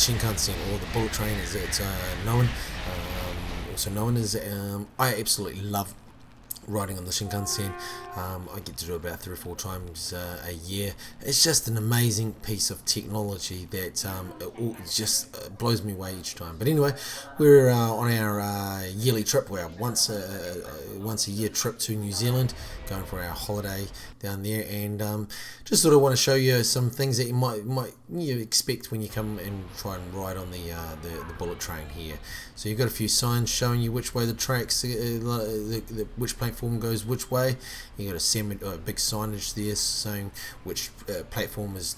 Shinkansen, or the bullet train as it's known, also known as. I absolutely love riding on the Shinkansen. I get to do it about 3 or 4 times a year. It's just an amazing piece of technology that it just blows me away each time. But anyway, we're on our yearly trip. We're once a year trip to New Zealand, going for our holiday down there, and just sort of want to show you some things that you might expect when you come and try and ride on the bullet train here. So you've got a few signs showing you which way the tracks, which platform goes which way. You got a big signage there saying which platform is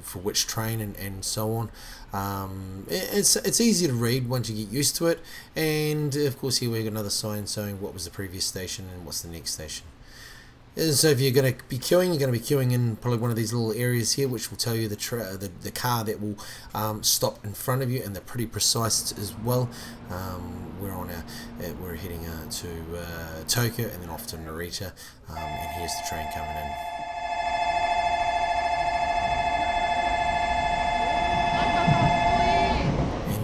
for which train, and so on. It's easy to read once you get used to it. And of course here we got another sign showing what was the previous station and what's the next station. So if you're going to be queuing, you're going to be queuing in probably one of these little areas here, which will tell you the car that will stop in front of you, and they're pretty precise as well. We're heading to Tokyo and then off to Narita, and here's the train coming in.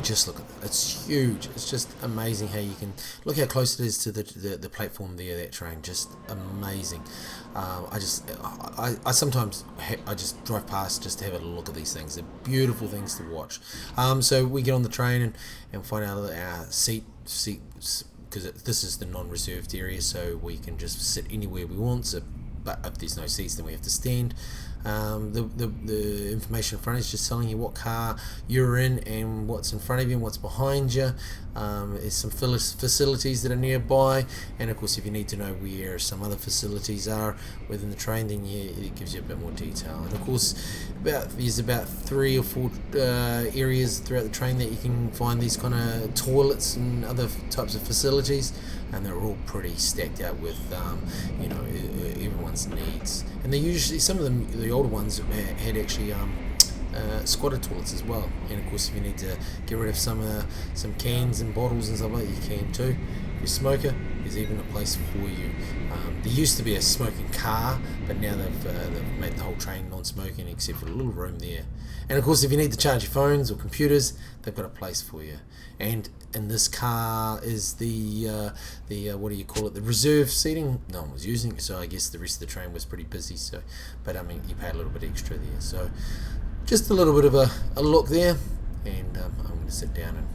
Just look at that, it's huge. It's just amazing how you can look how close it is to the platform there, that train. Just amazing. I sometimes I just drive past just to have a look at these things. They're beautiful things to watch. So we get on the train and find out our seats, because this is the non-reserved area, so we can just sit anywhere we want. So, but if there's no seats, then we have to stand. The information in front is just telling you what car you're in and what's in front of you and what's behind you. There's some facilities that are nearby, and of course if you need to know where some other facilities are within the train, then it gives you a bit more detail. And of course there's about 3 or 4 areas throughout the train that you can find these kind of toilets and other types of facilities, and they're all pretty stacked out with everyone's needs. And they usually, some of them, the older ones, had actually squatter toilets as well. And of course if you need to get rid of some cans and bottles and stuff like that, you can too. If you're a smoker, there's even a place for you. There used to be a smoking car, but now they've made the whole train non-smoking except for a little room there. And of course if you need to charge your phones or computers, they've got a place for you. And in this car is the what do you call it, the reserve seating. No one was using it, so I guess the rest of the train was pretty busy. So, but I mean, you pay a little bit extra there. So just a little bit of a look there, and I'm going to sit down and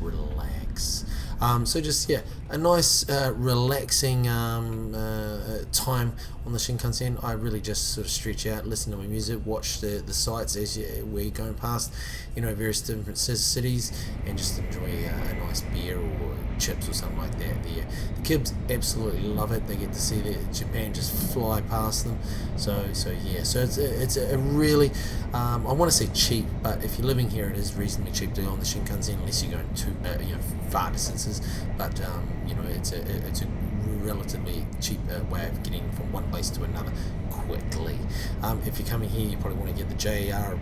relax. So just a nice relaxing time on the Shinkansen. I really just sort of stretch out, listen to my music, watch the sights where you're going past, various different cities, and just enjoy a nice beer or chips or something like that there. The kids absolutely love it. They get to see Japan just fly past them. So it's a really I want to say cheap, but if you're living here, it is reasonably cheap to go on the Shinkansen, unless you're going too far distances. But it's a relatively cheap way of getting from one place to another quickly. If you're coming here, you probably want to get the JR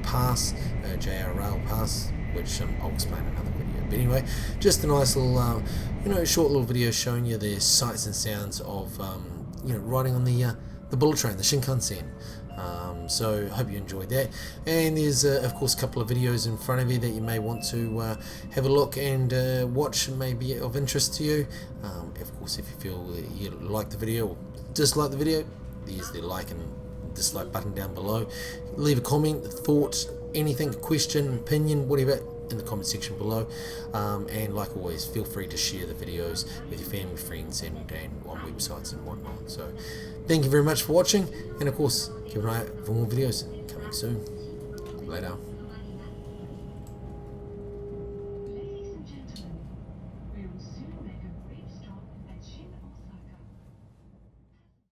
Rail Pass, which I'll explain in another video. But anyway, just a nice little short little video showing you the sights and sounds of riding on the bullet train, the Shinkansen. So I hope you enjoyed that, and there's of course a couple of videos in front of you that you may want to have a look and watch, and may be of interest to you. Of course, if you feel you like the video or dislike the video, there's the like and dislike button down below. Leave a comment, thought, anything, question, opinion, whatever, in the comment section below. And like always, feel free to share the videos with your family, friends, and on websites and whatnot. So thank you very much for watching, and of course keep an eye out for more videos coming soon. Later.